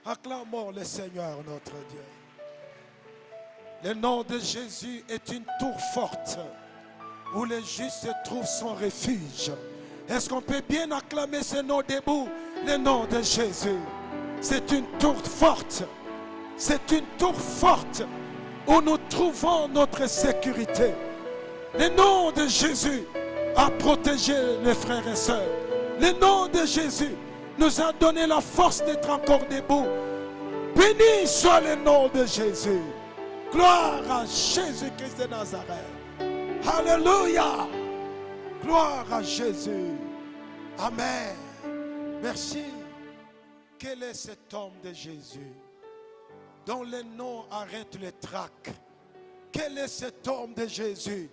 Acclamons le Seigneur notre Dieu. Le nom de Jésus est une tour forte où les justes trouvent son refuge. Est-ce qu'on peut bien acclamer ce nom debout? Le nom de Jésus. C'est une tour forte. C'est une tour forte où nous trouvons notre sécurité. Le nom de Jésus a protégé les frères et sœurs. Le nom de Jésus nous a donné la force d'être encore debout. Béni soit le nom de Jésus. Gloire à Jésus-Christ de Nazareth. Alléluia. Gloire à Jésus. Amen. Merci. Quel est cet homme de Jésus dont le nom arrête les tracs? Quel est cet homme de Jésus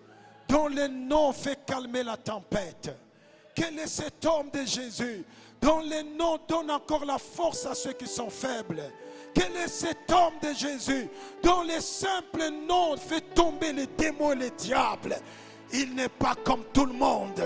dont le nom fait calmer la tempête? Quel est cet homme de Jésus dont le nom donne encore la force à ceux qui sont faibles? Quel est cet homme de Jésus dont le simple nom fait tomber les démons et les diables? Il n'est pas comme tout le monde.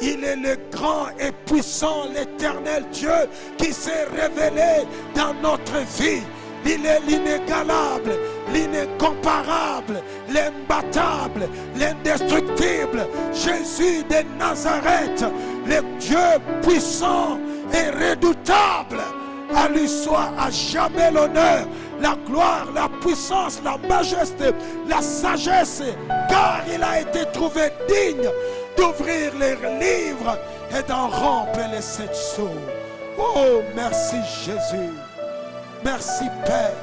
Il est le grand et puissant, l'éternel Dieu qui s'est révélé dans notre vie. Il est l'inégalable, l'incomparable, l'imbattable, l'indestructible. Jésus de Nazareth, le Dieu puissant et redoutable. À lui soit à jamais l'honneur, la gloire, la puissance, la majesté, la sagesse, car il a été trouvé digne d'ouvrir les livres et d'en rompre les 7 sceaux. Oh, merci Jésus. Merci Père.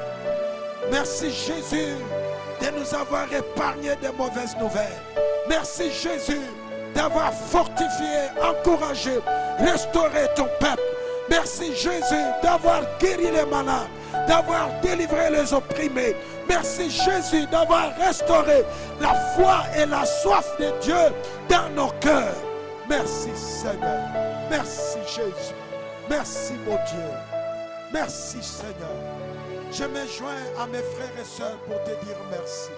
Merci Jésus de nous avoir épargné de mauvaises nouvelles. Merci Jésus d'avoir fortifié, encouragé, restauré ton peuple. Merci Jésus d'avoir guéri les malades, d'avoir délivré les opprimés. Merci Jésus d'avoir restauré la foi et la soif de Dieu dans nos cœurs. Merci Seigneur. Merci Jésus. Merci mon Dieu. Merci Seigneur. Je me joins à mes frères et sœurs pour te dire merci.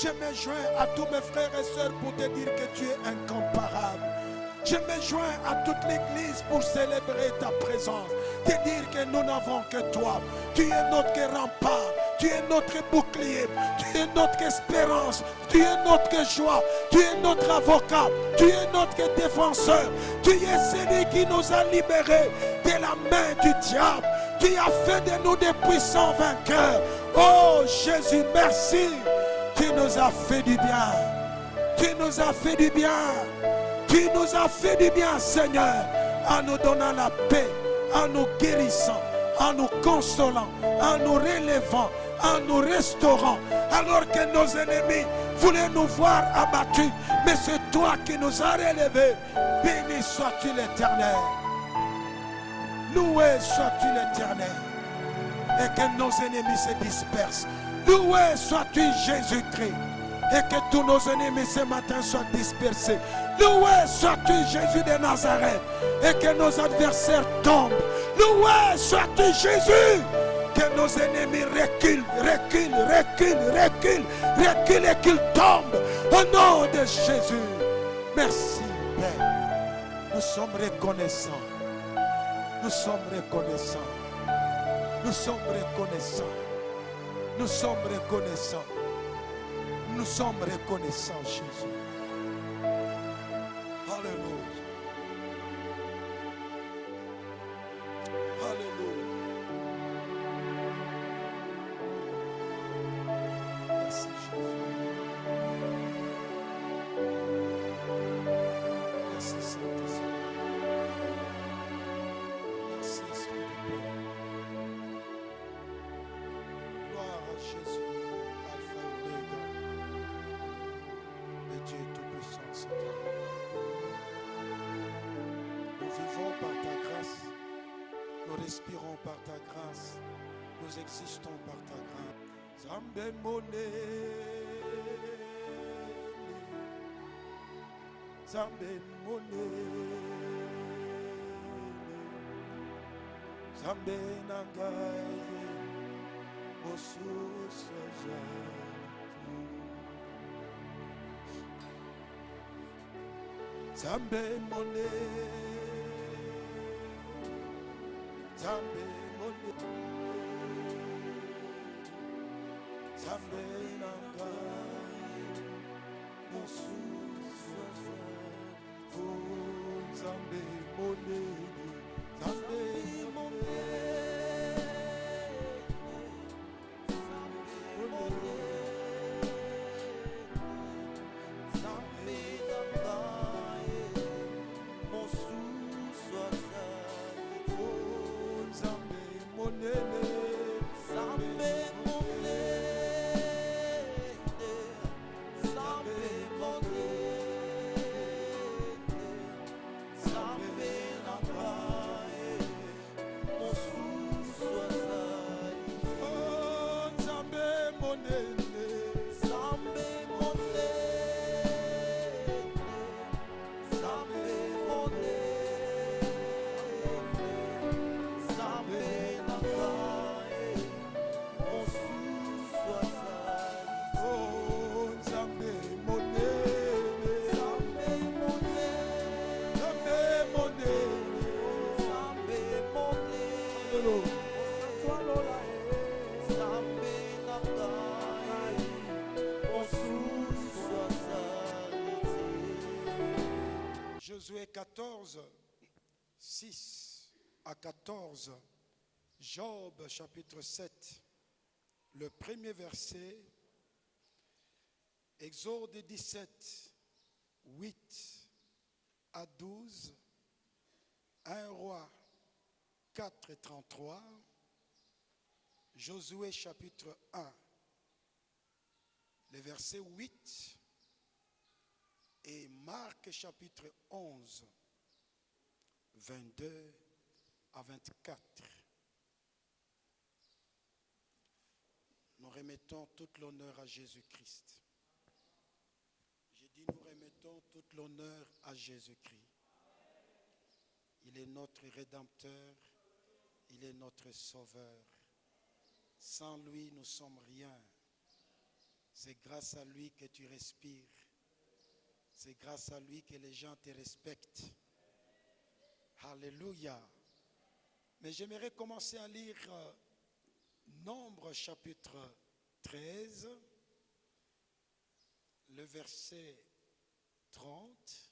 Je me joins à tous mes frères et sœurs pour te dire que tu es incomparable. Je me joins à toute l'église pour célébrer ta présence. Te dire que nous n'avons que toi. Tu es notre rempart. Tu es notre bouclier. Tu es notre espérance. Tu es notre joie. Tu es notre avocat. Tu es notre défenseur. Tu es celui qui nous a libérés de la main du diable. Tu as fait de nous des puissants vainqueurs. Oh Jésus, merci. Tu nous as fait du bien. Tu nous as fait du bien. Tu nous as fait du bien, Seigneur, en nous donnant la paix, en nous guérissant, en nous consolant, en nous relevant, en nous restaurant, alors que nos ennemis voulaient nous voir abattus. Mais c'est toi qui nous as relevés. Béni sois-tu l'Éternel. Loué sois-tu l'Éternel. Et que nos ennemis se dispersent. Loué sois-tu Jésus-Christ. Et que tous nos ennemis ce matin soient dispersés. Loué sois-tu Jésus de Nazareth. Et que nos adversaires tombent. Loué sois-tu Jésus. Que nos ennemis reculent, reculent, reculent, reculent, reculent et qu'ils tombent. Au nom de Jésus. Merci Père. Nous sommes reconnaissants. Nous sommes reconnaissants. Nous sommes reconnaissants. Nous sommes reconnaissants. Nous sommes reconnaissants, Jésus. Alléluia. Alléluia. Merci, Jésus. Merci, Saint-Esprit. Merci, Esprit de Père. Gloire à Jésus. Dieu Tout-Puissant, Seigneur. Nous vivons par ta grâce, nous respirons par ta grâce, nous existons par ta grâce. Zambé Moné, Zambé Moné, Zambé Nangaye, Osu Soja. Zambé Moné, Zambé Moné, Zambe nangai, mosusu oh Zambe monene, Zambe monene, Zambe monene, Zambe nangai, mosusu oh Zambe monene, Zambe Josué 14, 6 à 14, Job chapitre 7, le premier verset, Exode 17, 8 à 12, 1 roi 4 et 33, Josué chapitre 1, les versets 8 et Marc chapitre 11, 22 à 24. Nous remettons tout l'honneur à Jésus-Christ. J'ai dit nous remettons tout l'honneur à Jésus-Christ. Il est notre Rédempteur, il est notre Sauveur. Sans lui, nous ne sommes rien. C'est grâce à lui que tu respires. C'est grâce à lui que les gens te respectent. Alléluia. Mais j'aimerais commencer à lire Nombre chapitre 13, le verset 30.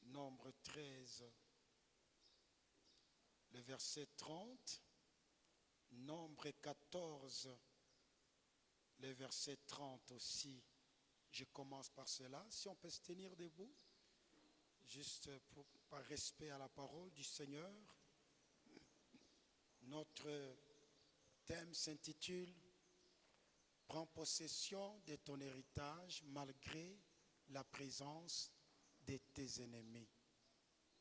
Nombre 13, le verset 30. Nombre 14, le verset 30 aussi. Je commence par cela. Si on peut se tenir debout, juste par respect à la parole du Seigneur. Notre thème s'intitule « Prends possession de ton héritage malgré la présence de tes ennemis. »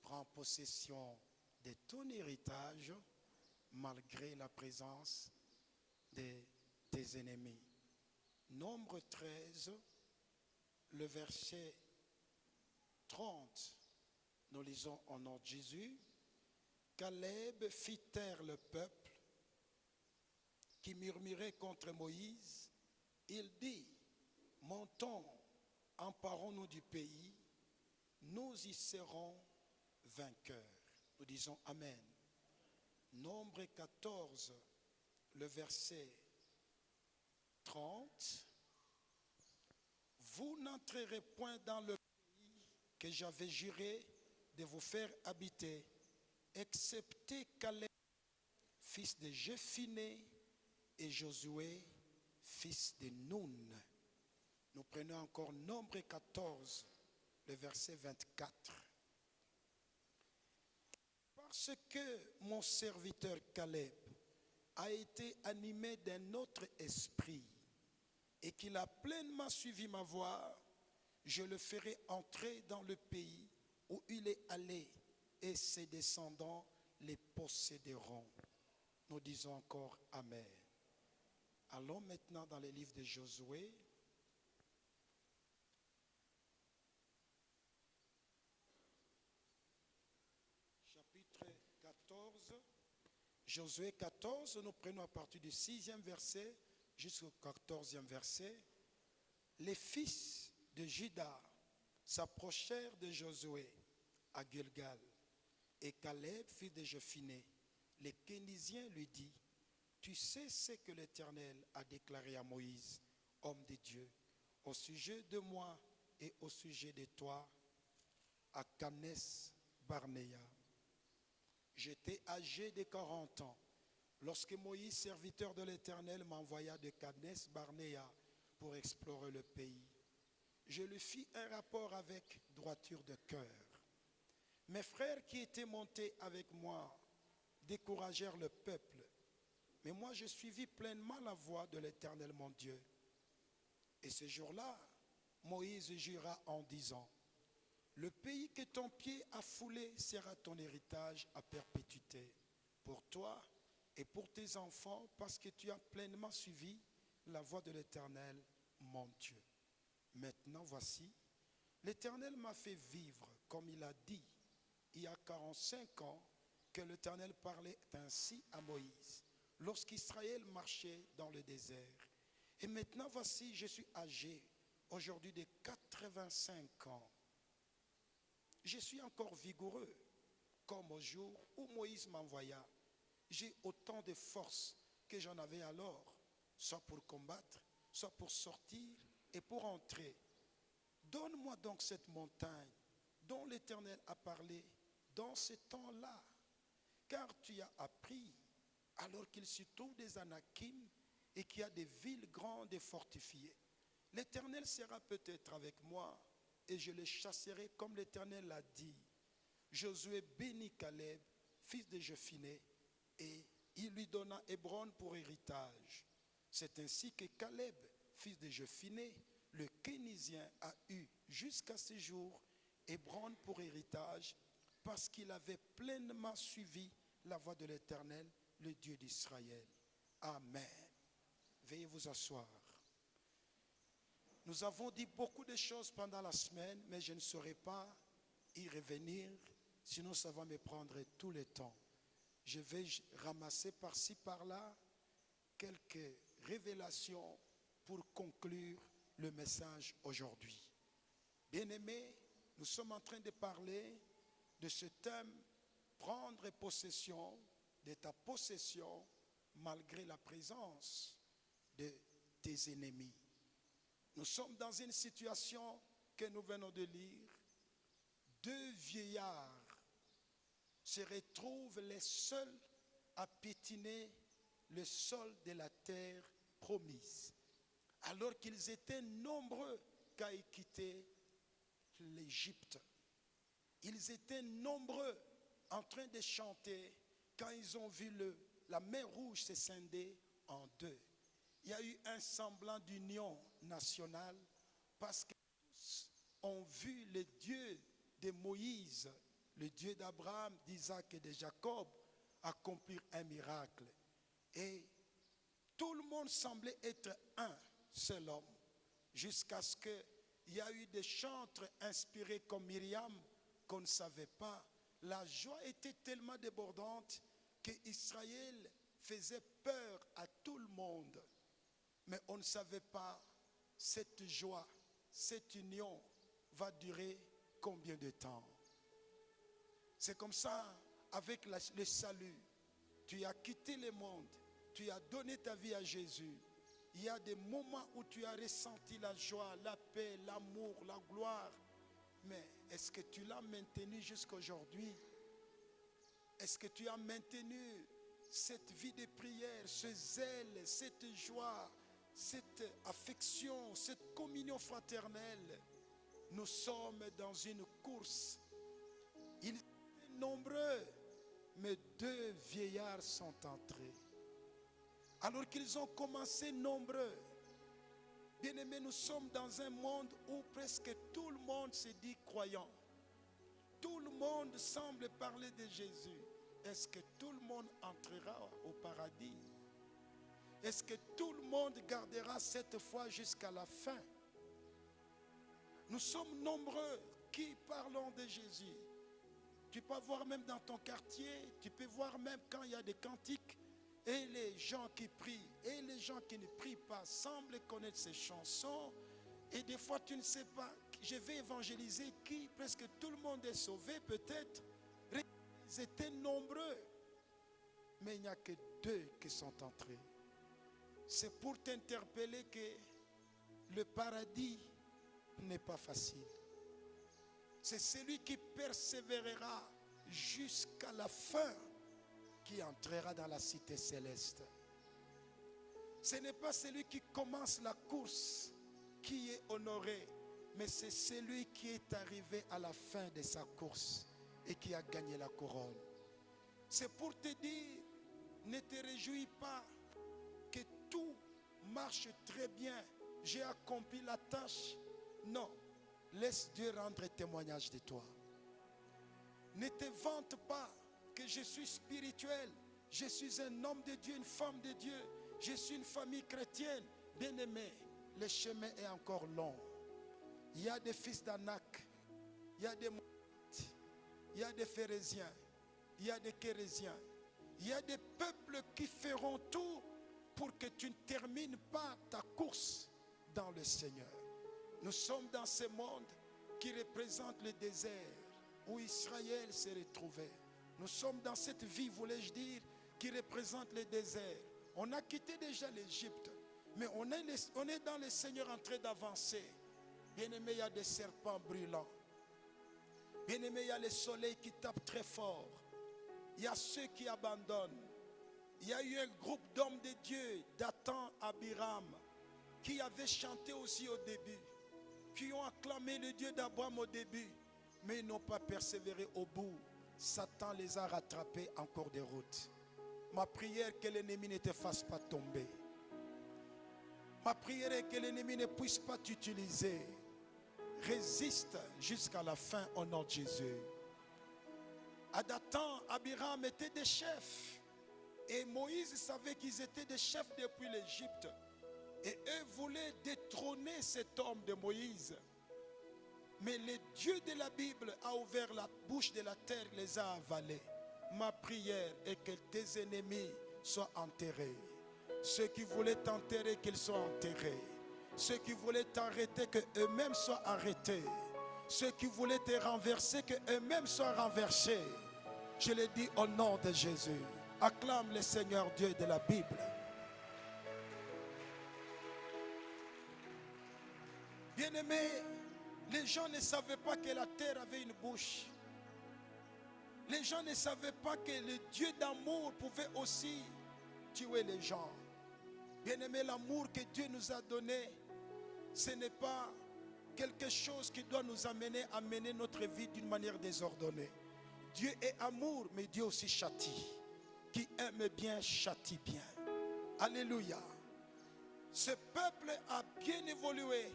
Prends possession de ton héritage malgré la présence de tes ennemis. Nombre 13, le verset 30, nous lisons au nom de Jésus. Caleb fit taire le peuple qui murmurait contre Moïse. Il dit, montons, emparons-nous du pays, nous y serons vainqueurs. Nous disons Amen. Nombre 14, le verset 30. Vous n'entrerez point dans le pays que j'avais juré de vous faire habiter, excepté Caleb, fils de Jephunnée, et Josué, fils de Nun. Nous prenons encore Nombre 14, le verset 24. Parce que mon serviteur Caleb a été animé d'un autre esprit et qu'il a pleinement suivi ma voie, je le ferai entrer dans le pays où il est allé et ses descendants les posséderont. Nous disons encore Amen. Allons maintenant dans les livres de Josué. Chapitre 14. Josué 14, nous prenons à partir du 6e verset jusqu'au 14e verset. Les fils de Juda s'approchèrent de Josué à Gilgal. Et Caleb, fils de Jephunnée, les Kénisiens, lui dit, tu sais ce que l'Éternel a déclaré à Moïse, homme de Dieu, au sujet de moi et au sujet de toi, à Kadesh Barnéa. J'étais âgé de 40 ans lorsque Moïse, serviteur de l'Éternel, m'envoya de Kadesh Barnéa pour explorer le pays. Je lui fis un rapport avec droiture de cœur. Mes frères qui étaient montés avec moi découragèrent le peuple, mais moi je suivis pleinement la voie de l'Éternel mon Dieu. Et ce jour-là, Moïse jura en disant, le pays que ton pied a foulé sera ton héritage à perpétuité, pour toi et pour tes enfants, parce que tu as pleinement suivi la voie de l'Éternel, mon Dieu. Maintenant, voici, l'Éternel m'a fait vivre, comme il a dit, il y a 45 ans, que l'Éternel parlait ainsi à Moïse, lorsqu'Israël marchait dans le désert. Et maintenant, voici, je suis âgé, aujourd'hui de 85 ans. Je suis encore vigoureux, comme au jour où Moïse m'envoya. J'ai autant de force que j'en avais alors, soit pour combattre, soit pour sortir et pour entrer. Donne-moi donc cette montagne dont l'Éternel a parlé dans ce temps-là, car tu as appris, alors qu'il se trouve des Anakim et qu'il y a des villes grandes et fortifiées. L'Éternel sera peut-être avec moi et je les chasserai comme l'Éternel l'a dit. Josué bénit Caleb, fils de Jephunnée, et il lui donna Hébron pour héritage. C'est ainsi que Caleb, fils de Jephunnée, le Kénisien, a eu jusqu'à ce jour Hébron pour héritage, parce qu'il avait pleinement suivi la voie de l'Éternel, le Dieu d'Israël. Amen. Veuillez vous asseoir. Nous avons dit beaucoup de choses pendant la semaine, mais je ne saurais pas y revenir, sinon ça va me prendre tout le temps. Je vais ramasser par-ci, par-là, quelques révélations pour conclure le message aujourd'hui. Bien-aimés, nous sommes en train de parler de ce thème, prendre possession de ta possession malgré la présence de tes ennemis. Nous sommes dans une situation que nous venons de lire. Deux vieillards se retrouvent les seuls à piétiner le sol de la terre promise, alors qu'ils étaient nombreux qu'à y quitter l'Égypte. Ils étaient nombreux en train de chanter quand ils ont vu la mer Rouge se scinder en deux. Il y a eu un semblant d'union nationale parce que tous ont vu le Dieu de Moïse, le Dieu d'Abraham, d'Isaac et de Jacob accomplir un miracle. Et tout le monde semblait être un seul homme, jusqu'à ce qu'il y a eu des chantres inspirés comme Myriam qu'on ne savait pas. La joie était tellement débordante qu'Israël faisait peur à tout le monde. Mais on ne savait pas cette joie, cette union va durer combien de temps. C'est comme ça, avec le salut, tu as quitté le monde, tu as donné ta vie à Jésus. Il y a des moments où tu as ressenti la joie, la paix, l'amour, la gloire. Mais est-ce que tu l'as maintenu jusqu'à aujourd'hui? Est-ce que tu as maintenu cette vie de prière, ce zèle, cette joie, cette affection, cette communion fraternelle? Nous sommes dans une course. Ils étaient nombreux, mais deux vieillards sont entrés. Alors qu'ils ont commencé nombreux. Bien-aimés, nous sommes dans un monde où presque tout le monde se dit croyant. Tout le monde semble parler de Jésus. Est-ce que tout le monde entrera au paradis? Est-ce que tout le monde gardera cette foi jusqu'à la fin? Nous sommes nombreux qui parlons de Jésus. Tu peux voir même dans ton quartier, tu peux voir même quand il y a des cantiques, et les gens qui prient et les gens qui ne prient pas semblent connaître ces chansons. Et des fois tu ne sais pas, je vais évangéliser qui? Presque tout le monde est sauvé peut-être. Ils étaient nombreux. Mais il n'y a que 2 qui sont entrés. C'est pour t'interpeller que le paradis n'est pas facile. C'est celui qui persévérera jusqu'à la fin qui entrera dans la cité céleste. Ce n'est pas celui qui commence la course qui est honoré, mais c'est celui qui est arrivé à la fin de sa course et qui a gagné la couronne. C'est pour te dire, ne te réjouis pas que tout marche très bien. J'ai accompli la tâche. Non, laisse Dieu rendre témoignage de toi. Ne te vante pas que je suis spirituel. Je suis un homme de Dieu, une femme de Dieu. Je suis une famille chrétienne. Bien-aimé, le chemin est encore long. Il y a des fils d'Anak, il y a des Moabites, il y a des Phérésiens, il y a des Kérésiens. Il y a des peuples qui feront tout pour que tu ne termines pas ta course dans le Seigneur. Nous sommes dans ce monde qui représente le désert où Israël s'est retrouvé. Nous sommes dans cette vie, voulais-je dire, qui représente le désert. On a quitté déjà l'Égypte, mais on est dans le Seigneur en train d'avancer. Bien-aimé, il y a des serpents brûlants. Bien-aimé, il y a le soleil qui tape très fort. Il y a ceux qui abandonnent. Il y a eu un groupe d'hommes de Dieu, Dathan, Abiram, qui avaient chanté aussi au début, qui ont acclamé le Dieu d'Abraham au début, mais ils n'ont pas persévéré au bout. Satan les a rattrapés en cours de route. Ma prière est que l'ennemi ne te fasse pas tomber. Ma prière est que l'ennemi ne puisse pas t'utiliser. Résiste jusqu'à la fin au nom de Jésus. À Dathan, Abiram étaient des chefs. Et Moïse savait qu'ils étaient des chefs depuis l'Égypte. Et eux voulaient détrôner cet homme de Moïse. Mais le Dieu de la Bible a ouvert la bouche de la terre, les a avalés. Ma prière est que tes ennemis soient enterrés. Ceux qui voulaient t'enterrer, qu'ils soient enterrés. Ceux qui voulaient t'arrêter, que eux-mêmes soient arrêtés. Ceux qui voulaient te renverser, que eux-mêmes soient renversés. Je le dis au nom de Jésus. Acclame le Seigneur Dieu de la Bible. Bien-aimés, les gens ne savaient pas que la terre avait une bouche. Les gens ne savaient pas que le Dieu d'amour pouvait aussi tuer les gens. Bien-aimés, l'amour que Dieu nous a donné, ce n'est pas quelque chose qui doit nous amener à mener notre vie d'une manière désordonnée. Dieu est amour, mais Dieu aussi châtie. Qui aime bien, châtie bien. Alléluia. Ce peuple a bien évolué.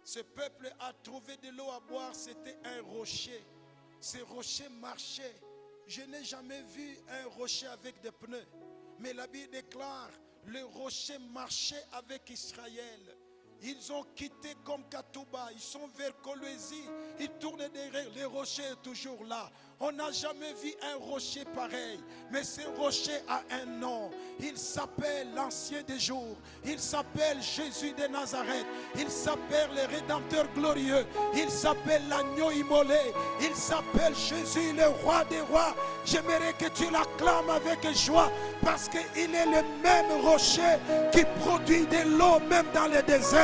Ce peuple a trouvé de l'eau à boire. C'était un rocher. Ce rocher marchait. Je n'ai jamais vu un rocher avec des pneus. Mais la Bible déclare, le rocher marchait avec Israël. Ils ont quitté comme Katouba, ils sont vers Coloésie, ils tournent derrière, le rocher est toujours là. On n'a jamais vu un rocher pareil, mais ce rocher a un nom. Il s'appelle l'Ancien des jours, il s'appelle Jésus de Nazareth, il s'appelle le Rédempteur glorieux, il s'appelle l'agneau immolé, il s'appelle Jésus le roi des rois. J'aimerais que tu l'acclames avec joie, parce qu'il est le même rocher qui produit de l'eau même dans le désert.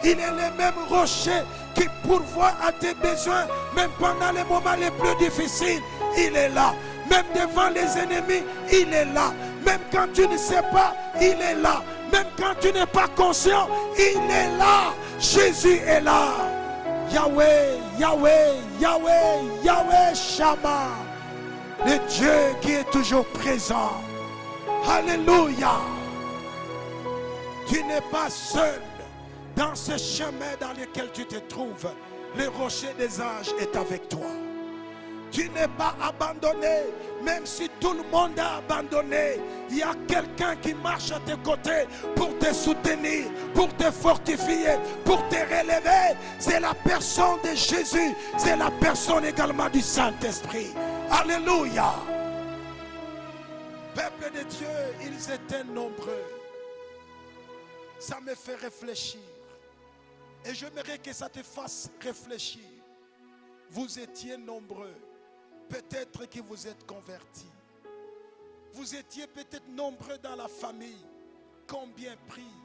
Il est le même rocher qui pourvoit à tes besoins, même pendant les moments les plus difficiles. Il est là. Même devant les ennemis, il est là. Même quand tu ne sais pas, il est là. Même quand tu n'es pas conscient, il est là. Jésus est là. Yahweh, Yahweh, Yahweh, Yahweh Shammah. Le Dieu qui est toujours présent. Alléluia. Tu n'es pas seul dans ce chemin dans lequel tu te trouves. Le rocher des anges est avec toi. Tu n'es pas abandonné, même si tout le monde a abandonné. Il y a quelqu'un qui marche à tes côtés pour te soutenir, pour te fortifier, pour te relever. C'est la personne de Jésus, c'est la personne également du Saint-Esprit. Alléluia. Peuple de Dieu, ils étaient nombreux. Ça me fait réfléchir. Et j'aimerais que ça te fasse réfléchir. Vous étiez nombreux. Peut-être que vous êtes convertis. Vous étiez peut-être nombreux dans la famille. Combien prient,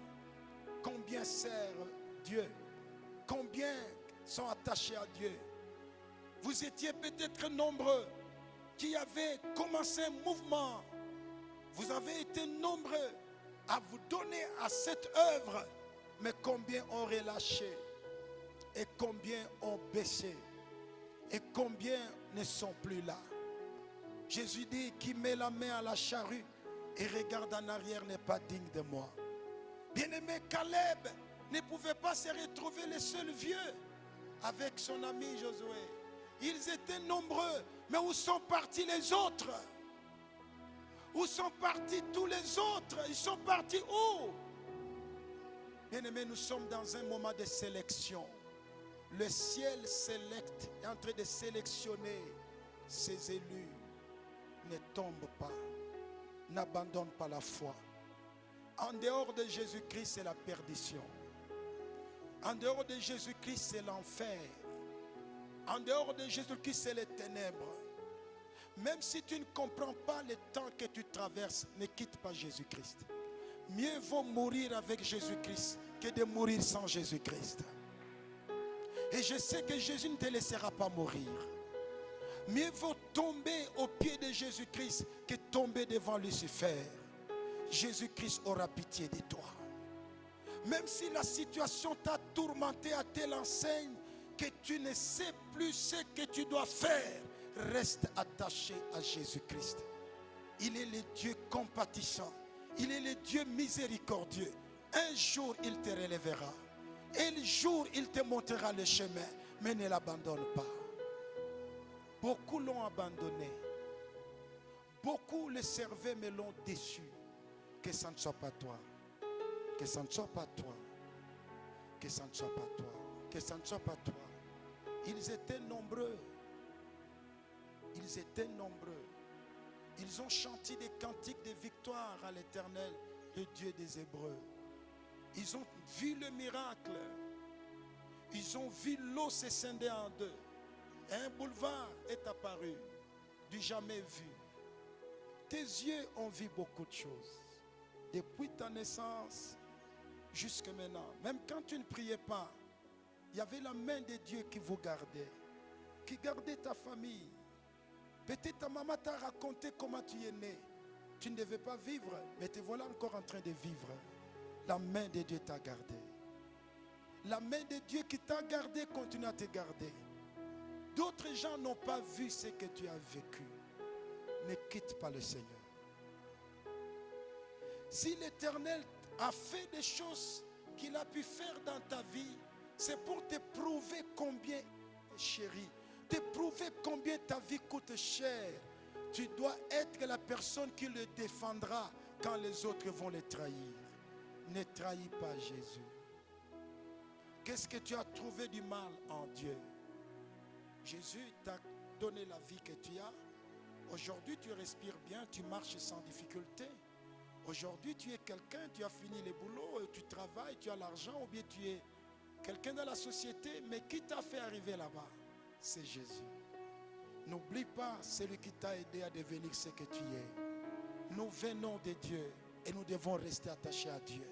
combien servent Dieu, combien sont attachés à Dieu. Vous étiez peut-être nombreux qui avaient commencé un mouvement. Vous avez été nombreux à vous donner à cette œuvre. Mais combien ont relâché et combien ont baissé et combien ne sont plus là. Jésus dit, qui met la main à la charrue et regarde en arrière n'est pas digne de moi. Bien-aimé, Caleb ne pouvait pas se retrouver le seul vieux avec son ami Josué. Ils étaient nombreux, mais où sont partis les autres? Où sont partis tous les autres? Ils sont partis où? Bien-aimé, nous sommes dans un moment de sélection. Le ciel est en train de sélectionner ses élus. Ne tombe pas, n'abandonne pas la foi. En dehors de Jésus-Christ, c'est la perdition. En dehors de Jésus-Christ, c'est l'enfer. En dehors de Jésus-Christ, c'est les ténèbres. Même si tu ne comprends pas le temps que tu traverses, ne quitte pas Jésus-Christ. Mieux vaut mourir avec Jésus-Christ que de mourir sans Jésus-Christ. Et je sais que Jésus ne te laissera pas mourir. Mieux vaut tomber au pied de Jésus-Christ que tomber devant Lucifer. Jésus-Christ aura pitié de toi. Même si la situation t'a tourmenté à telle enseigne que tu ne sais plus ce que tu dois faire, reste attaché à Jésus-Christ. Il est le Dieu compatissant. Il est le Dieu miséricordieux. Un jour, il te relèvera. Et le jour, il te montrera le chemin. Mais ne l'abandonne pas. Beaucoup l'ont abandonné. Beaucoup le servaient mais l'ont déçu. Que ça ne soit pas toi. Que ça ne soit pas toi. Que ça ne soit pas toi. Que ça ne soit pas toi. Ils étaient nombreux. Ils étaient nombreux. Ils ont chanté des cantiques de victoire à l'Éternel, le Dieu des Hébreux. Ils ont vu le miracle. Ils ont vu l'eau se scinder en deux. Un boulevard est apparu, du jamais vu. Tes yeux ont vu beaucoup de choses. Depuis ta naissance jusqu'à maintenant. Même quand tu ne priais pas, il y avait la main de Dieu qui vous gardait. Qui gardait ta famille. Peut-être ta maman t'a raconté comment tu es né. Tu ne devais pas vivre, mais te voilà encore en train de vivre. La main de Dieu t'a gardé. La main de Dieu qui t'a gardé continue à te garder. D'autres gens n'ont pas vu ce que tu as vécu. Ne quitte pas le Seigneur. Si l'Éternel a fait des choses qu'il a pu faire dans ta vie, c'est pour te prouver combien tu es chéri. Te prouver combien ta vie coûte cher. Tu dois être la personne qui le défendra quand les autres vont le trahir. Ne trahis pas Jésus. Qu'est-ce que tu as trouvé du mal en Dieu? Jésus t'a donné la vie que tu as. Aujourd'hui, tu respires bien, tu marches sans difficulté. Aujourd'hui, tu es quelqu'un, tu as fini les boulots, tu travailles, tu as l'argent, ou bien tu es quelqu'un dans la société, mais qui t'a fait arriver là-bas? C'est Jésus. N'oublie pas celui qui t'a aidé à devenir ce que tu es. Nous venons de Dieu et nous devons rester attachés à Dieu.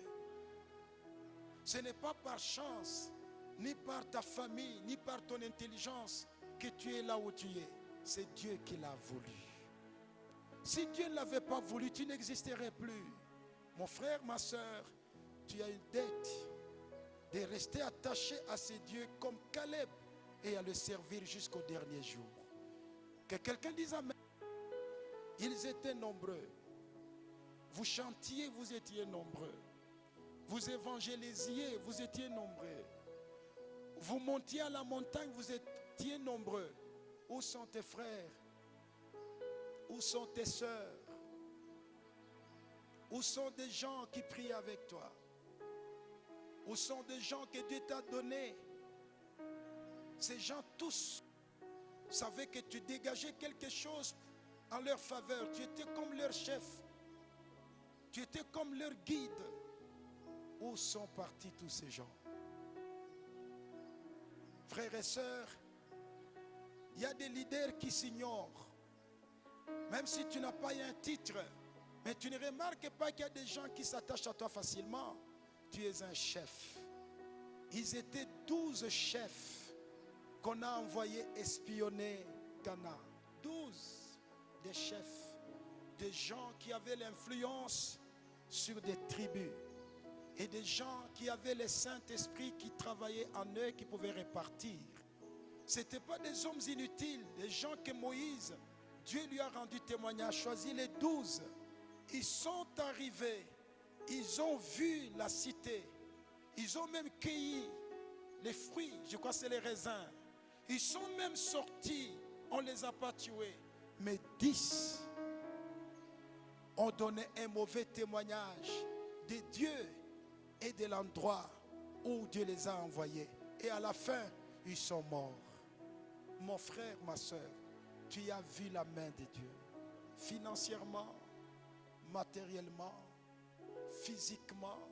Ce n'est pas par chance, ni par ta famille, ni par ton intelligence que tu es là où tu es. C'est Dieu qui l'a voulu. Si Dieu ne l'avait pas voulu, tu n'existerais plus. Mon frère, ma soeur, tu as une dette de rester attaché à ce Dieu comme Caleb et à le servir jusqu'au dernier jour. Que quelqu'un dise amen. Ils étaient nombreux. Vous chantiez, vous étiez nombreux. Vous évangélisiez, vous étiez nombreux. Vous montiez à la montagne, vous étiez nombreux. Où sont tes frères? Où sont tes sœurs? Où sont des gens qui prient avec toi? Où sont des gens que Dieu t'a donnés? Ces gens tous savaient que tu dégageais quelque chose en leur faveur. Tu étais comme leur chef. Tu étais comme leur guide. Où sont partis tous ces gens? Frères et sœurs, il y a des leaders qui s'ignorent. Même si tu n'as pas un titre, Mais tu ne remarques pas qu'il y a des gens qui s'attachent à toi facilement. Tu es un chef. Ils étaient 12 chefs qu'on a envoyés espionner Ghana. 12 des chefs, des gens qui avaient l'influence sur des tribus et des gens qui avaient le Saint-Esprit qui travaillait en eux, qui pouvaient répartir. Ce n'étaient pas des hommes inutiles, des gens que Moïse, Dieu lui a rendu témoignage, choisi les 12. Ils sont arrivés, ils ont vu la cité, ils ont même cueilli les fruits, je crois que c'est les raisins. Ils sont même sortis, on ne les a pas tués. Mais 10 ont donné un mauvais témoignage de Dieu et de l'endroit où Dieu les a envoyés. Et à la fin, ils sont morts. Mon frère, ma soeur, tu as vu la main de Dieu. Financièrement, matériellement, physiquement,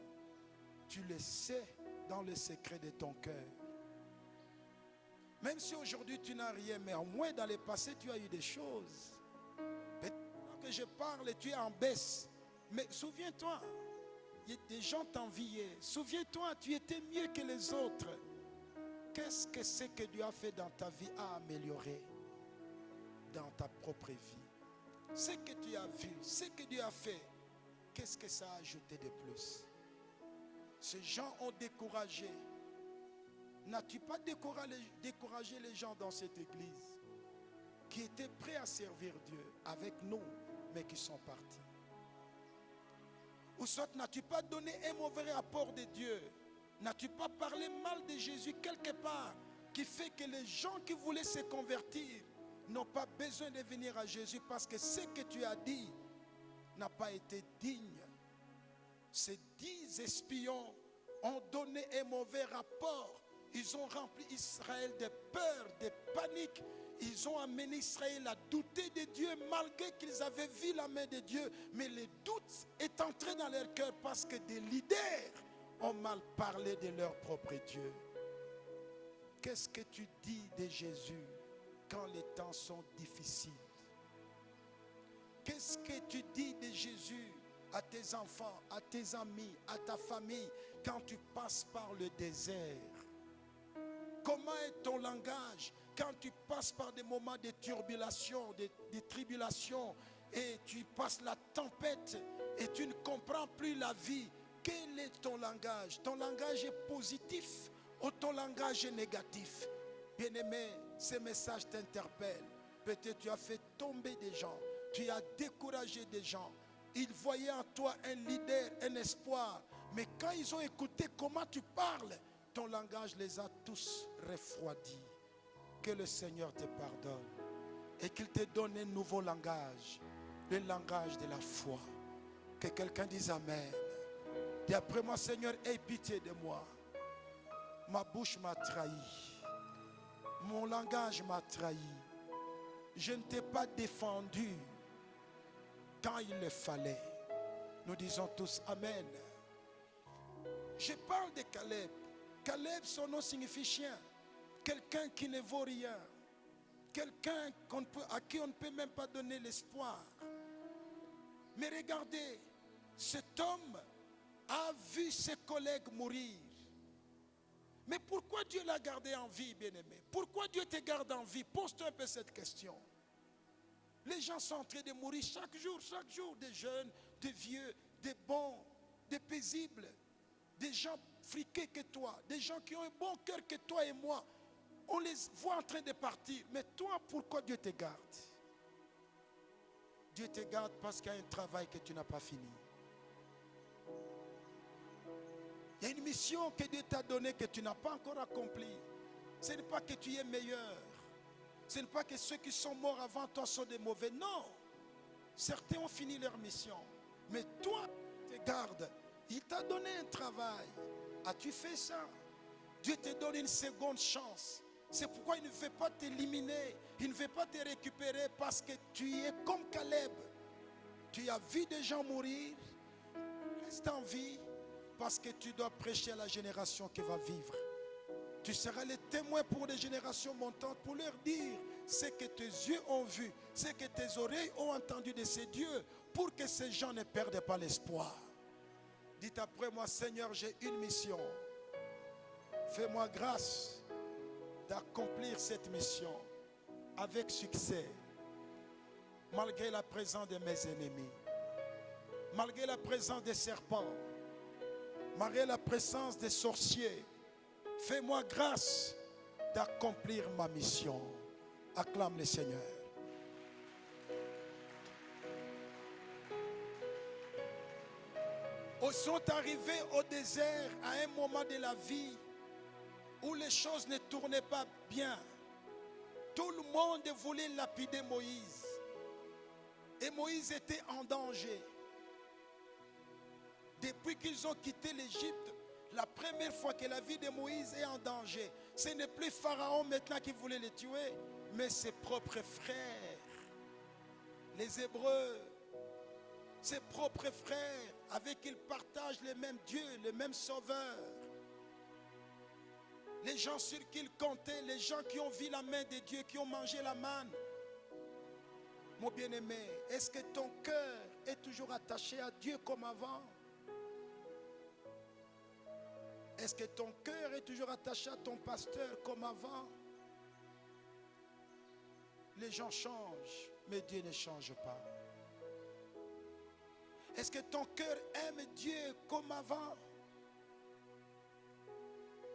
tu le sais dans le secret de ton cœur. Même si aujourd'hui tu n'as rien, mais au moins dans le passé tu as eu des choses. Maintenant que je parle, tu es en baisse. Mais souviens-toi, des gens t'enviaient. Souviens-toi, tu étais mieux que les autres. Qu'est-ce que c'est que Dieu a fait dans ta vie à améliorer dans ta propre vie? Ce que tu as vu, ce que Dieu a fait, qu'est-ce que ça a ajouté de plus? Ces gens ont découragé. N'as-tu pas découragé les gens dans cette église qui étaient prêts à servir Dieu avec nous, mais qui sont partis? Ou soit n'as-tu pas donné un mauvais rapport de Dieu? N'as-tu pas parlé mal de Jésus quelque part qui fait que les gens qui voulaient se convertir n'ont pas besoin de venir à Jésus parce que ce que tu as dit n'a pas été digne? Ces 10 espions ont donné un mauvais rapport. Ils ont rempli Israël de peur, de panique. Ils ont amené Israël à douter de Dieu malgré qu'ils avaient vu la main de Dieu. Mais le doute est entré dans leur cœur parce que des leaders ont mal parlé de leur propre Dieu. Qu'est-ce que tu dis de Jésus quand les temps sont difficiles? Qu'est-ce que tu dis de Jésus à tes enfants, à tes amis, à ta famille quand tu passes par le désert? Comment est ton langage quand tu passes par des moments de turbulation, de tribulation, et tu passes la tempête et tu ne comprends plus la vie? Quel est ton langage? Ton langage est positif ou ton langage est négatif? Bien-aimé, ces messages t'interpellent. Peut-être tu as fait tomber des gens, tu as découragé des gens. Ils voyaient en toi un leader, un espoir. Mais quand ils ont écouté comment tu parles, ton langage les a tous refroidis. Que le Seigneur te pardonne et qu'il te donne un nouveau langage, le langage de la foi. Que quelqu'un dise Amen. Dis après moi, Seigneur, aie pitié de moi. Ma bouche m'a trahi. Mon langage m'a trahi. Je ne t'ai pas défendu quand il le fallait. Nous disons tous Amen. Je parle de Caleb. Caleb, son nom signifie chien. Quelqu'un qui ne vaut rien. Quelqu'un à qui on ne peut même pas donner l'espoir. Mais regardez, cet homme a vu ses collègues mourir. Mais pourquoi Dieu l'a gardé en vie, bien-aimé? Pourquoi Dieu te garde en vie? Pose-toi un peu cette question. Les gens sont en train de mourir chaque jour, des jeunes, des vieux, des bons, des paisibles, des gens friqués que toi, des gens qui ont un bon cœur que toi et moi. On les voit en train de partir. Mais toi, pourquoi Dieu te garde? Dieu te garde parce qu'il y a un travail que tu n'as pas fini. Il y a une mission que Dieu t'a donnée que tu n'as pas encore accomplie. Ce n'est pas que tu es meilleur. Ce n'est pas que ceux qui sont morts avant toi sont des mauvais. Non. Certains ont fini leur mission. Mais toi, te garde. Il t'a donné un travail. As-tu fait ça? Dieu te donne une seconde chance. C'est pourquoi il ne veut pas t'éliminer. Il ne veut pas te récupérer parce que tu es comme Caleb. Tu as vu des gens mourir. Reste en vie parce que tu dois prêcher à la génération qui va vivre. Tu seras le témoin pour les générations montantes pour leur dire ce que tes yeux ont vu, ce que tes oreilles ont entendu de ces dieux, pour que ces gens ne perdent pas l'espoir. Dites après moi, Seigneur, j'ai une mission. Fais-moi grâce d'accomplir cette mission avec succès, malgré la présence de mes ennemis, malgré la présence des serpents, malgré la présence des sorciers. Fais-moi grâce d'accomplir ma mission. Acclame le Seigneur. Ils sont arrivés au désert à un moment de la vie où les choses ne tournaient pas bien. Tout le monde voulait lapider Moïse. Et Moïse était en danger. Depuis qu'ils ont quitté l'Égypte, la première fois que la vie de Moïse est en danger, ce n'est plus Pharaon maintenant qui voulait les tuer, mais ses propres frères, les Hébreux, ses propres frères avec qui il partage le même Dieu, le même Sauveur. Les gens sur qui il comptait, les gens qui ont vu la main de Dieu, qui ont mangé la manne. Mon bien-aimé, est-ce que ton cœur est toujours attaché à Dieu comme avant? Est-ce que ton cœur est toujours attaché à ton pasteur comme avant? Les gens changent, mais Dieu ne change pas. Est-ce que ton cœur aime Dieu comme avant?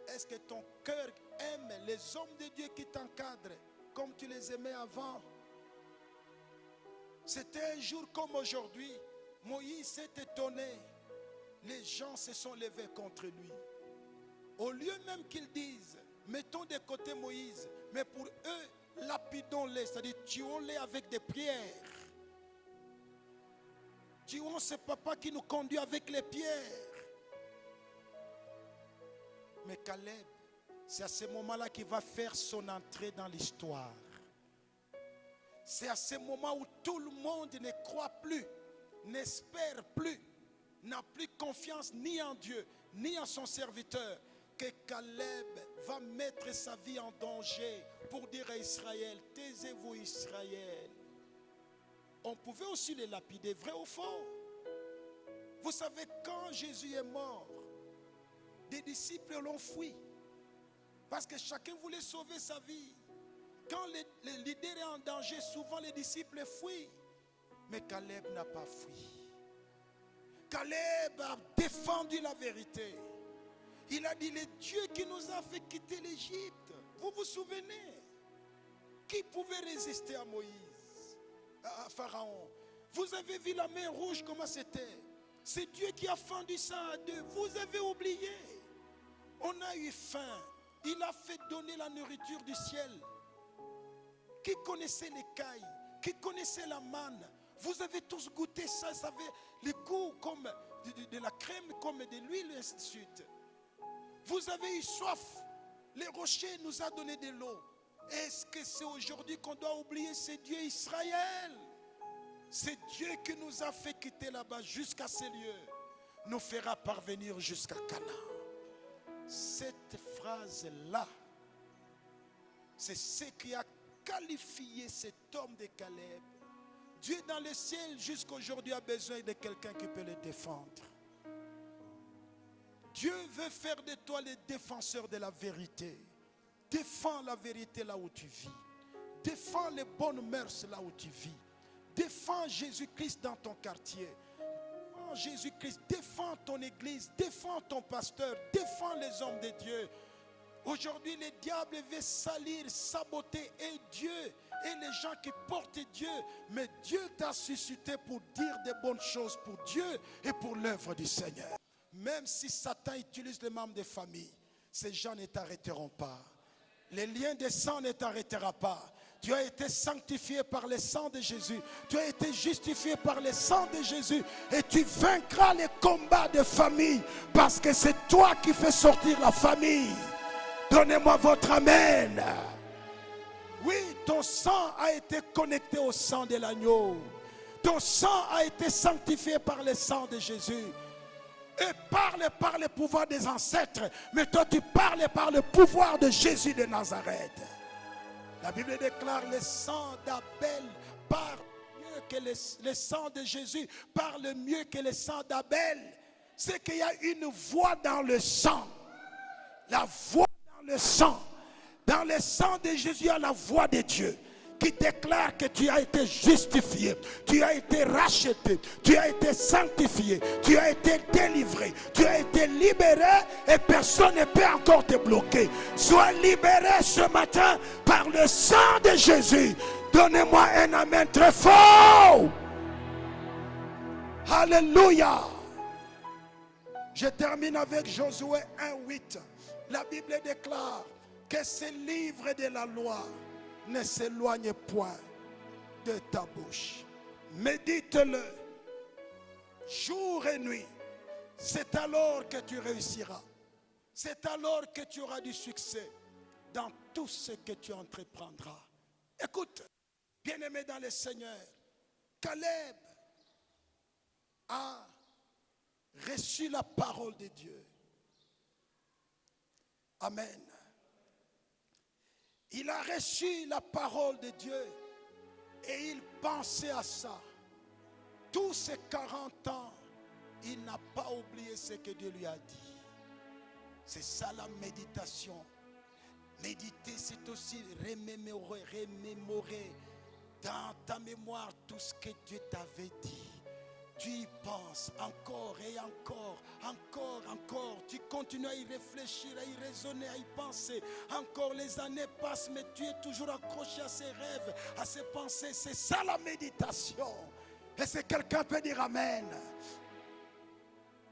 Est-ce que ton cœur aime les hommes de Dieu qui t'encadrent comme tu les aimais avant? C'était un jour comme aujourd'hui. Moïse s'est étonné. Les gens se sont levés contre lui. Au lieu même qu'ils disent, mettons de côté Moïse, mais pour eux, lapidons-les, c'est-à-dire tuons-les avec des pierres. Tuons ce papa qui nous conduit avec les pierres. Mais Caleb, c'est à ce moment-là qu'il va faire son entrée dans l'histoire. C'est à ce moment où tout le monde ne croit plus, n'espère plus, n'a plus confiance ni en Dieu, ni en son serviteur, que Caleb va mettre sa vie en danger pour dire à Israël, taisez-vous Israël. On pouvait aussi les lapider, vrai ou faux? Vous savez, quand Jésus est mort, des disciples l'ont fui. Parce que chacun voulait sauver sa vie. Quand le leader est en danger, souvent les disciples fuient. Mais Caleb n'a pas fui. Caleb a défendu la vérité. Il a dit, le Dieu qui nous a fait quitter l'Égypte. Vous vous souvenez? Qui pouvait résister à Moïse, à Pharaon? Vous avez vu la mer rouge, comment c'était? C'est Dieu qui a fendu ça à deux. Vous avez oublié. On a eu faim. Il a fait donner la nourriture du ciel. Qui connaissait l'écaille? Qui connaissait la manne? Vous avez tous goûté ça. Ça avait le goût comme de la crème, comme de l'huile, et ainsi de suite. Vous avez eu soif. Les rochers nous ont donné de l'eau. Est-ce que c'est aujourd'hui qu'on doit oublier ce Dieu Israël? C'est Dieu qui nous a fait quitter là-bas jusqu'à ces lieux. Nous fera parvenir jusqu'à Canaan. Cette phrase-là, c'est ce qui a qualifié cet homme de Caleb. Dieu dans le ciel jusqu'à aujourd'hui a besoin de quelqu'un qui peut le défendre. Dieu veut faire de toi le défenseur de la vérité. Défends la vérité là où tu vis. Défends les bonnes mœurs là où tu vis. Défends Jésus-Christ dans ton quartier. Défends Jésus-Christ. Défends ton église. Défends ton pasteur. Défends les hommes de Dieu. Aujourd'hui, le diable veut salir, saboter et Dieu et les gens qui portent Dieu. Mais Dieu t'a suscité pour dire des bonnes choses pour Dieu et pour l'œuvre du Seigneur. Même si Satan utilise les membres des familles, ces gens ne t'arrêteront pas. Les liens de sang ne t'arrêteront pas. Tu as été sanctifié par le sang de Jésus. Tu as été justifié par le sang de Jésus. Et tu vaincras les combats de famille. Parce que c'est toi qui fais sortir la famille. Donnez-moi votre amen. Oui, ton sang a été connecté au sang de l'agneau. Ton sang a été sanctifié par le sang de Jésus. Et parle par le pouvoir des ancêtres. Mais toi tu parles par le pouvoir de Jésus de Nazareth. La Bible déclare le sang d'Abel par Dieu que le sang de Jésus parle mieux que le sang d'Abel, c'est qu'il y a une voix dans le sang. La voix dans le sang. Dans le sang de Jésus, il y a la voix de Dieu qui déclare que tu as été justifié, tu as été racheté, tu as été sanctifié, tu as été délivré, tu as été libéré et personne ne peut encore te bloquer. Sois libéré ce matin par le sang de Jésus. Donnez-moi un amen très fort. Alléluia. Je termine avec Josué 1:8. La Bible déclare que ce livre de la loi ne s'éloigne point de ta bouche. Médite-le jour et nuit. C'est alors que tu réussiras. C'est alors que tu auras du succès dans tout ce que tu entreprendras. Écoute, bien-aimé dans le Seigneur, Caleb a reçu la parole de Dieu. Amen. Il a reçu la parole de Dieu et il pensait à ça. Tous ces 40 ans, il n'a pas oublié ce que Dieu lui a dit. C'est ça la méditation. Méditer, c'est aussi remémorer dans ta mémoire tout ce que Dieu t'avait dit. Tu y penses encore et encore, encore. Tu continues à y réfléchir, à y raisonner, à y penser. Encore les années passent, mais tu es toujours accroché à ces rêves, à ces pensées. C'est ça la méditation. Et si quelqu'un peut dire Amen.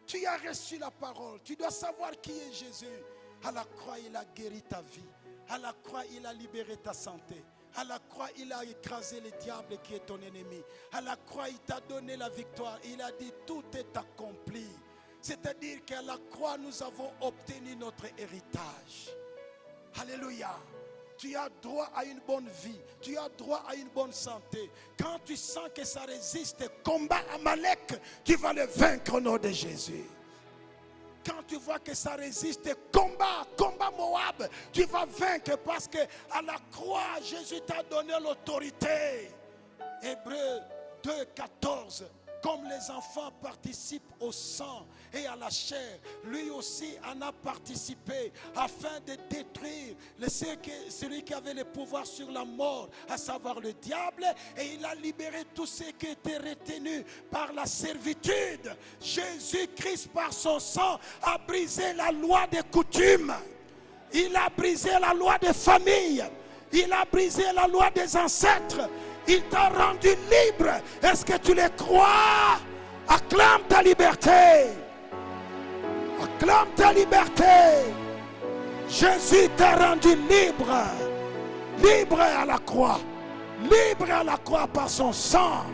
Tu as reçu la parole. Tu dois savoir qui est Jésus. À la croix, il a guéri ta vie. À la croix, il a libéré ta santé. À la croix, il a écrasé le diable qui est ton ennemi. À la croix, il t'a donné la victoire. Il a dit, tout est accompli. C'est-à-dire qu'à la croix, nous avons obtenu notre héritage. Alléluia. Tu as droit à une bonne vie. Tu as droit à une bonne santé. Quand tu sens que ça résiste, combat Amalek, tu vas le vaincre au nom de Jésus. Quand tu vois que ça résiste, combat Moab, tu vas vaincre parce que à la croix, Jésus t'a donné l'autorité. Hébreux 2:14. Comme les enfants participent au sang et à la chair, lui aussi en a participé afin de détruire celui qui avait le pouvoir sur la mort, à savoir le diable, et il a libéré tous ceux qui étaient retenus par la servitude. Jésus-Christ par son sang a brisé la loi des coutumes. Il a brisé la loi des familles. Il a brisé la loi des ancêtres. Il t'a rendu libre. Est-ce que tu le crois? Acclame ta liberté. Acclame ta liberté. Jésus t'a rendu libre. Libre à la croix. Libre à la croix par son sang.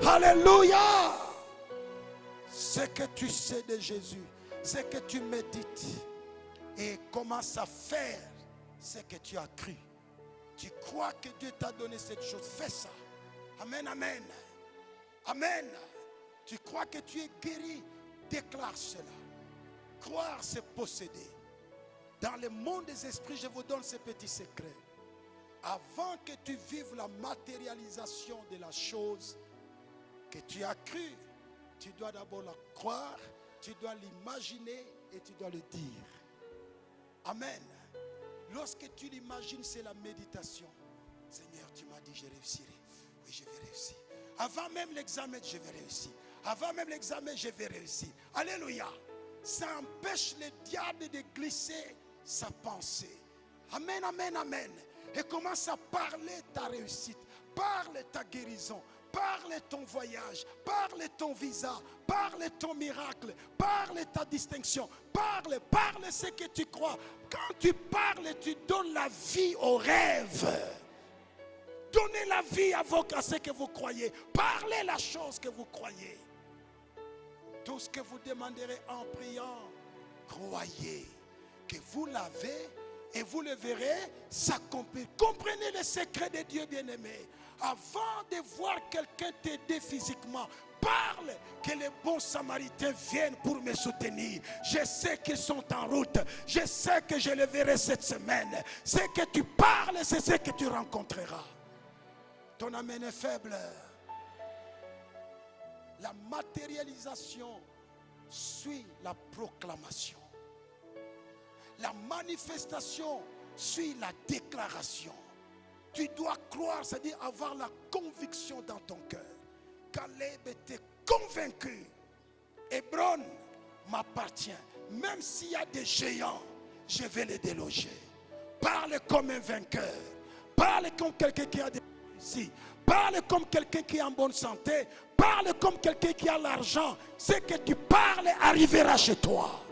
Alléluia. Ce que tu sais de Jésus, ce que tu médites, et commence à faire ce que tu as cru. Tu crois que Dieu t'a donné cette chose, fais ça. Amen, amen. Amen. Tu crois que tu es guéri, déclare cela. Croire, c'est posséder. Dans le monde des esprits, je vous donne ces petits secrets. Avant que tu vives la matérialisation de la chose que tu as cru, tu dois d'abord la croire, tu dois l'imaginer et tu dois le dire. Amen. Lorsque tu l'imagines, c'est la méditation. Seigneur, tu m'as dit, je réussirai. Oui, je vais réussir. Avant même l'examen, je vais réussir. Avant même l'examen, je vais réussir. Alléluia. Ça empêche le diable de glisser sa pensée. Amen, amen, amen. Et commence à parler ta réussite. Parle ta guérison. Parle ton voyage, parle ton visa, parle ton miracle, parle ta distinction, parle ce que tu crois. Quand tu parles, tu donnes la vie au rêve. Donnez la vie à ce que vous croyez. Parlez la chose que vous croyez. Tout ce que vous demanderez en priant, croyez que vous l'avez et vous le verrez s'accomplir. Comprenez le secret de Dieu, bien-aimé. Avant de voir quelqu'un t'aider physiquement, parle que les bons samaritains viennent pour me soutenir. Je sais qu'ils sont en route. Je sais que je les verrai cette semaine. Ce que tu parles, c'est ce que tu rencontreras. Ton amen est faible. La matérialisation suit la proclamation. La manifestation suit la déclaration. Tu dois croire, c'est-à-dire avoir la conviction dans ton cœur. Caleb était convaincu. Hébron m'appartient. Même s'il y a des géants, je vais les déloger. Parle comme un vainqueur. Parle comme quelqu'un qui a des réussites. Parle comme quelqu'un qui est en bonne santé. Parle comme quelqu'un qui a l'argent. Ce que tu parles arrivera chez toi.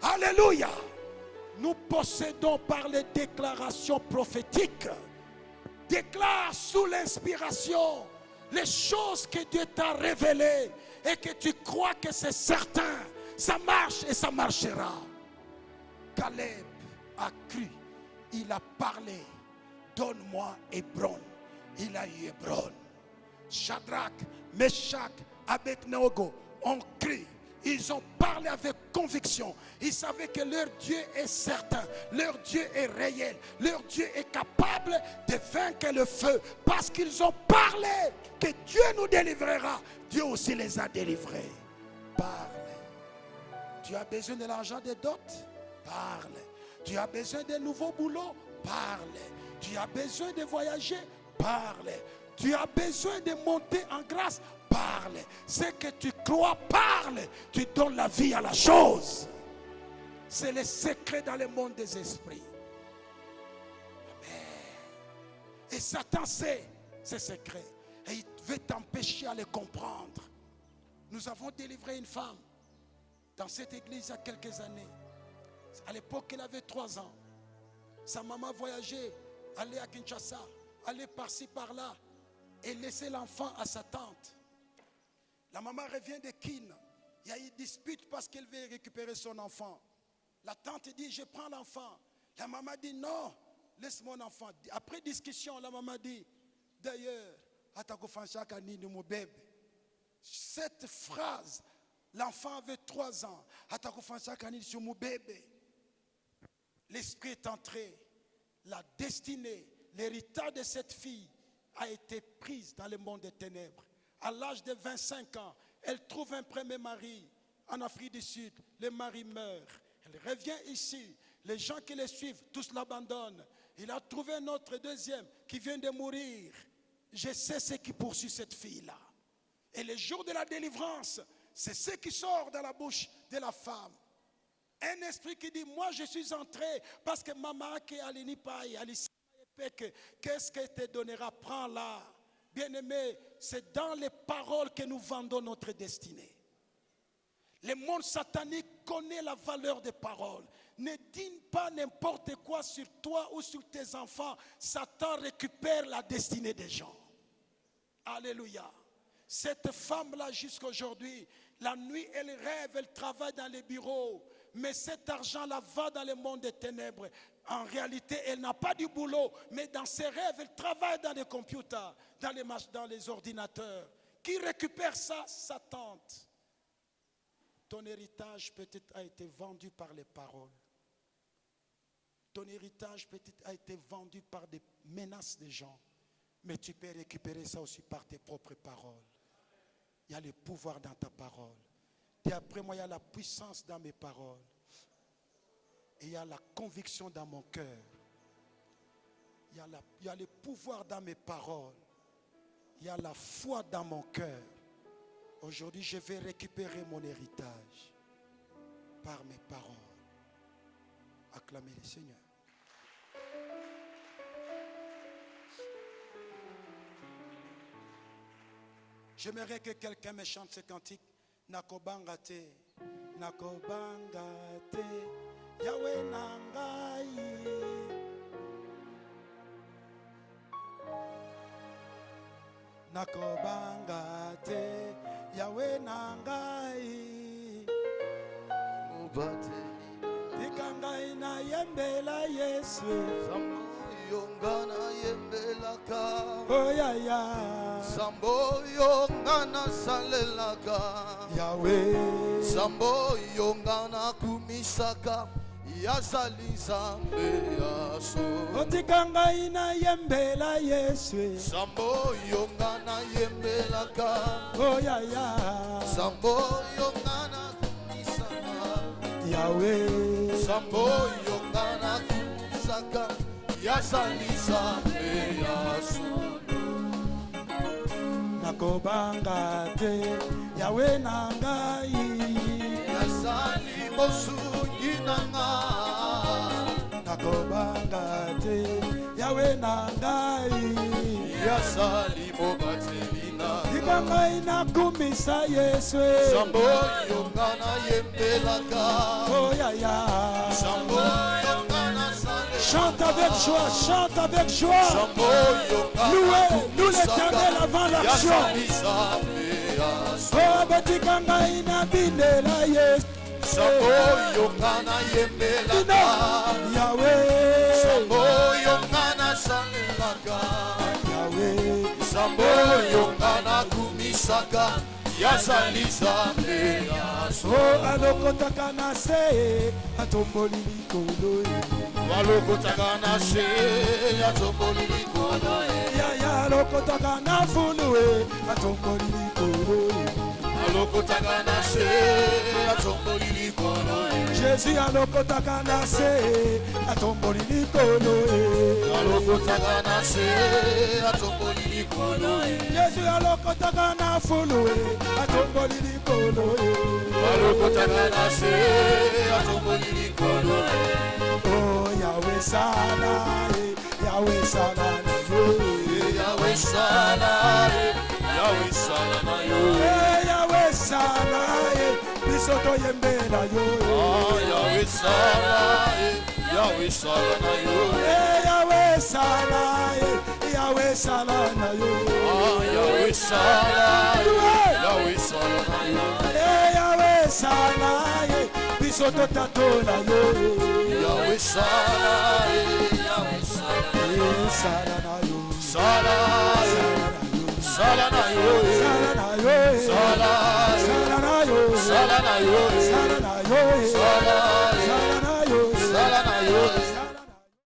Alléluia. Nous possédons par les déclarations prophétiques. Déclare sous l'inspiration les choses que Dieu t'a révélées et que tu crois que c'est certain. Ça marche et ça marchera. Caleb a cru. Il a parlé. Donne-moi Hébron. Il a eu Hébron. Shadrach, Meshach, Abednego ont cru. Ils ont parlé avec conviction. Ils savaient que leur Dieu est certain. Leur Dieu est réel. Leur Dieu est capable de vaincre le feu. Parce qu'ils ont parlé que Dieu nous délivrera. Dieu aussi les a délivrés. Parle. Tu as besoin de l'argent de dot? Parle. Tu as besoin de nouveaux boulots? Parle. Tu as besoin de voyager? Parle. Tu as besoin de monter en grâce? Parle. Ce que tu crois, parle. Tu donnes la vie à la chose. C'est le secret dans le monde des esprits. Amen. Et Satan sait ces secrets. Et il veut t'empêcher à les comprendre. Nous avons délivré une femme dans cette église il y a quelques années. À l'époque, elle avait 3 ans. Sa maman voyageait, allait à Kinshasa, allait par-ci, par-là, et laissait l'enfant à sa tante. La maman revient de Kin. Il y a eu une dispute parce qu'elle veut récupérer son enfant. La tante dit, je prends l'enfant. La maman dit, non, laisse mon enfant. Après discussion, la maman dit, d'ailleurs, cette phrase, l'enfant avait 3 ans. L'esprit est entré. La destinée, l'héritage de cette fille a été prise dans le monde des ténèbres. À l'âge de 25 ans, elle trouve un premier mari en Afrique du Sud. Le mari meurt. Elle revient ici. Les gens qui le suivent, tous l'abandonnent. Il a trouvé un autre deuxième qui vient de mourir. Je sais ce qui poursuit cette fille-là. Et le jour de la délivrance, c'est ce qui sort de la bouche de la femme. Un esprit qui dit, moi je suis entré parce que maman qui est allée qu'est-ce qu'elle te donnera? Prends-la. Bien-aimé, c'est dans les paroles que nous vendons notre destinée. Le monde satanique connaît la valeur des paroles. Ne dis pas n'importe quoi sur toi ou sur tes enfants. Satan récupère la destinée des gens. Alléluia. Cette femme-là, jusqu'à aujourd'hui, la nuit, elle rêve, elle travaille dans les bureaux. Mais cet argent-là va dans le monde des ténèbres. En réalité, elle n'a pas du boulot. Mais dans ses rêves, elle travaille dans les computers, dans les ordinateurs. Qui récupère ça? Sa tante. Ton héritage peut-être a été vendu par les paroles. Ton héritage peut-être a été vendu par des menaces des gens. Mais tu peux récupérer ça aussi par tes propres paroles. Il y a le pouvoir dans ta parole. Et après moi, il y a la puissance dans mes paroles. Et il y a la conviction dans mon cœur. Il y a le pouvoir dans mes paroles. Il y a la foi dans mon cœur. Aujourd'hui, je vais récupérer mon héritage par mes paroles. Acclamez le Seigneur. J'aimerais que quelqu'un me chante ce cantique. Nakobangate, nakobangate, Yahweh nangai. Nakobangate, Yahweh nangai. Tikangai na yembela Yesu. Yongana yembelaka. Oh ya ya. Sambo yongana salelaka. Yahweh. Sambo yongana kumisaka. yazali nzambe yaso otika ngai nayembela yesu Sambo yongana yembelaka oyaya Sambo yongana kumisaka yawe Sambo yongana kumisaka yazali nzambe yaso nakobanga te yawe na ngai yazali mosungi nanga nakobanga te yawe na ngai yazali mobateli nanga tika ngai nakumisa yesu Sambo yongana yembelaka oyaya Sambo yongana sale chante avec joie, chante avec joie. Sambo yongana Louez l'Éternel avant l'action. yazali nzambe yaso Oh, betika ngai na bindela yesu Sambo yongana yembelaka Yahweh, Sambo yongana salelaka Yahweh. Sambo yongana kumisaka yazali nzambe yaso Oh, alokotaka na se atomboli likolo walokotaka na se atomboli likolo yaya alokotaka na fulu atomboli likolo alokotaka na se atomboli likolo Jésus alokotaka na se atomboli likolo alokotaka na se atomboli likolo Jésus alokotaka na fulu atomboli likolo alokotaka na se atomboli likolo Oh Yahweh sala Yahweh sala na yo Yahweh sala Yahweh sala na yo Yahweh sala biso toyembela yo Yahweh sala Yahweh sala na yo Yahweh sala Yahweh sala na yo Yahweh sala Yahweh sala na yo Yahweh sala biso totatola yo Yahweh sala Yahweh sala sala na yo sala sala na yo sala na yo sala sala na yo sala na yo sala na yo sala